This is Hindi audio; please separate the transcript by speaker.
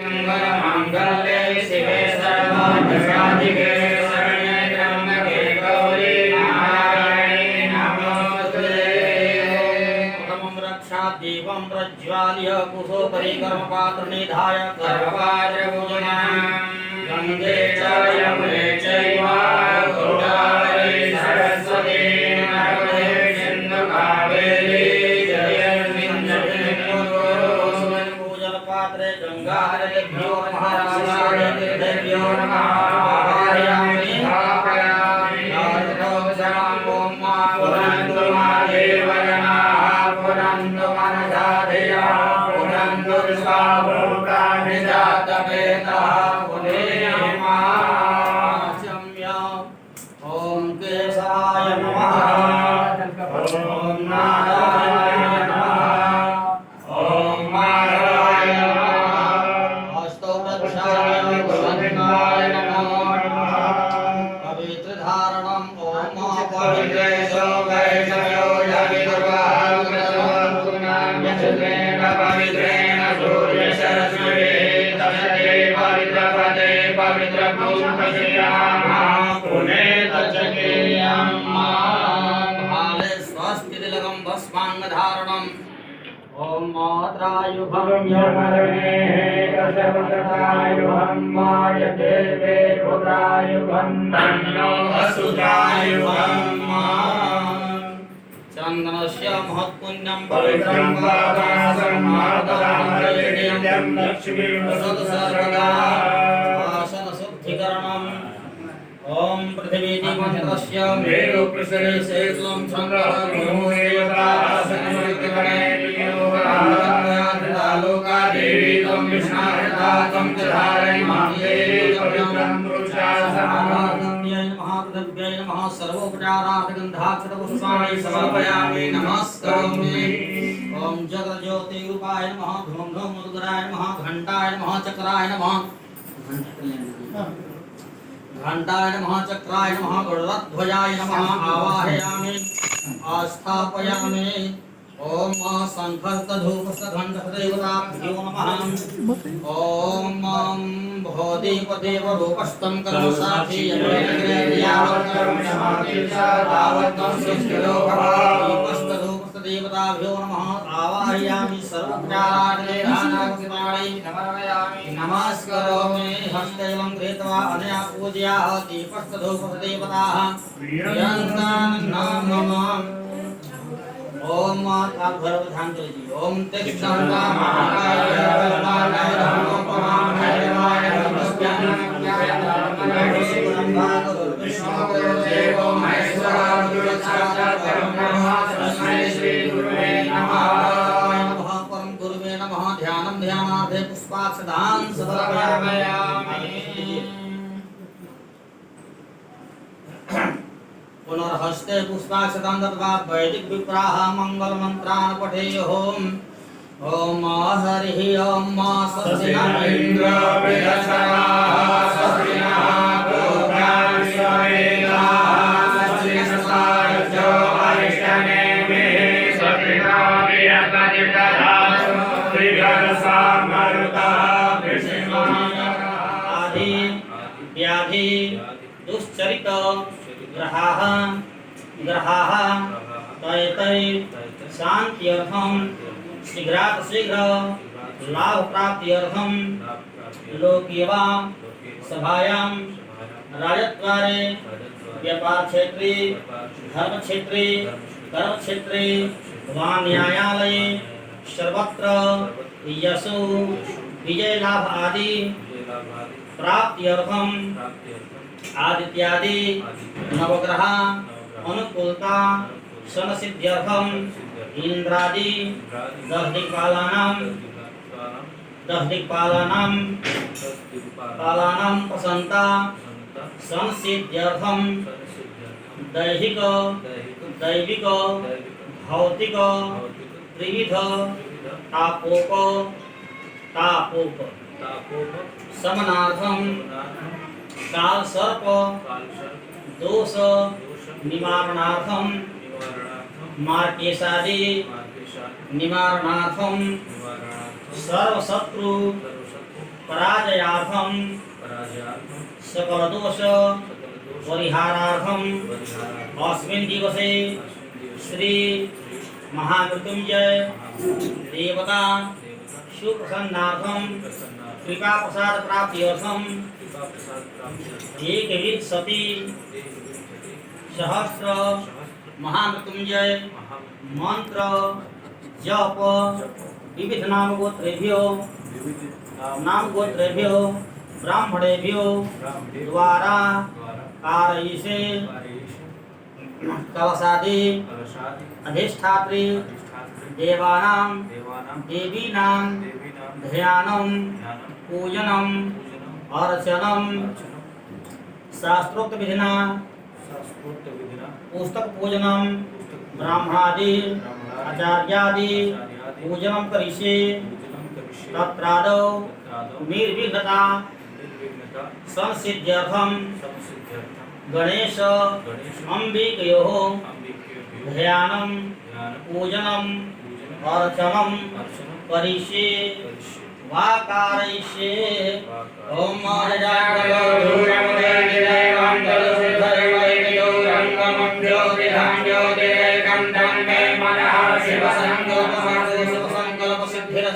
Speaker 1: मंगले शिवे सर्वार्थसाधिके शरण्ये त्र्यंबके गौरी नारायणी नमोस्तुते। प्रथमं रक्षादीपं प्रज्वाल्य कुशोपरि कर्मपात्रनिधाय गर्भपात्रपूजनम् गंगे च यमुने चैव गोदावरी सरस्वती नर्मदे सिन्धु कावेरी पूजनपात्रे गंगाहरेभ्यो नमः तीर्थेभ्यो नमः आवाहयामि ओम पुनन्तु महादेवगणाः पुनन्तु मनसा धिया पुनन्तु विश्वाभूतानि जातवेदः ओम केशवाय नमः ओम नारायणाय नमः ओम माधवाय नमः अष्टोत्तराय गोविंदाय नमः पवित्र धारणम ओम पवित्रेषु वैष्णवो यज्ञ पवित्रेण सूर्य सरस्वती तस्यै पवित्रपदे पवित्र पुष्पश्यामः पुने भाले स्वस्ति तिलकं भस्मांगधारणम् ओम मात्रायुभं यमरणे दशवदनायुभं मायदेवे पुत्रायुभं तन्नो असुरायुभं चन्दनस्य महत्पुण्यं पवित्रं वादासं मातामहृदिं लक्ष्मीं सदा आसनशुद्धिकरणम् ओम पृथ्वी मंत्रस्य मेरु पृष्ठे शेषं छन्दः भूमेवता आसनमृतगणे लोका देवी त्वं विष्णाहृता त्वं च धारयिमां देवी पवित्रं पुरुषासनाय महापृथ्व्यै नमः सर्वोपचारार्थगन्धाक्षतपुष्पाणि समर्पयामि नमस्करोमि ओम जगज्योतिरूपाय नमः धूम धूम उदगाराय नमः घंटाय नमः चक्राय नमः घंटाय नमः चक्राय नमः गरुड़ध्वजाय नमः आवाहयामि आस्थापयामि ओम शंखस्तधूपस्तघंटदेवताभ्यो नमः ओम भोधिपदेव रूपस्तं कर्मसाक्षी देवताभ्यो नमः आवाहयामि सर्वोपचारार्थगन्धाक्षतपुष्पाणि नमस्करोमि हस्तैवं कृत्वा अनया पूज्याः दीपस्तधूपदेवताः ओम आप घर पर ध्यान दीजिए ओम तिष्ठन्ता महाकाय परमात्माय नमोपमां भैरवाय नमस्कार विष्णुदेवो महेश्वरः गुरुसाक्षात् परब्रह्म तस्मै श्री गुरुवे नमः परम गुरुवे नमः ध्यानं ध्यानार्थे पुष्पाक्षदान समर्पयामि पुनर्हस्ते पुष्पाक्षतं दत्त्वा वैदिक विप्राः मंगल मंत्रान् पठेयुः ओम हरिः ओम स्वस्ति न इन्द्रो वृद्धश्रवाः स्वस्ति नः पूर्वा विश्ववेदाः स्वस्ति नस्तारस्यो अरिष्टनेमिः स्वस्ति नो बृहस्पतिर्दधातु त्रिगर्भसामरुतः आदि व्याधि दुश्चरित ग्रहाः तै शान्त्यर्थं शीघ्रात् शीघ्र लाभ प्राप्त्यर्थं लोकीयवा सभायां राजद्वारे व्यापार क्षेत्रे धर्म क्षेत्रे कर्म क्षेत्रे वा न्यायालये सर्वत्र यशो विजय लाभ आदि प्राप्त्यर्थं आदित्यादि नवग्रह अनुकूलता सनसिद्ध्यर्थम इंद्रादि दस दिक्पालानां प्रसन्नता संसिद्ध्यर्थम दैहिक दैविक भौतिक त्रिविध तापोप समनार्थम काल सर्प दोष निवारणार्थम मार्केशादि निवारणार्थम सर्वशत्रु पराजयार्थम सकलदोष परिहारार्थम अस्मिन् दिवसे श्री महामृत्युंजय देवता सुप्रसन्नार्थम कृपा प्रसाद प्राप्त्यर्थम एकविध सती सहस्र महामृत्युंजय मंत्र जप विविध नामगोत्रेभ्यो ब्राह्मणेभ्यो द्वारा कारयिषे कलशादि अधिष्ठात्री देवानां देवीनां ध्यानं पूजनं अर्चनं शास्त्रोक्त विधिना पुस्तक पूजनं ब्राह्मणादि आचार्यादि पूजनं करिष्ये तत्रादौ निर्विघ्नता संसिद्ध्यर्थं गणेश अम्बिकयोः ध्यानं पूजनं अर्चनं करिष्ये वा कारयिष्ये। ओम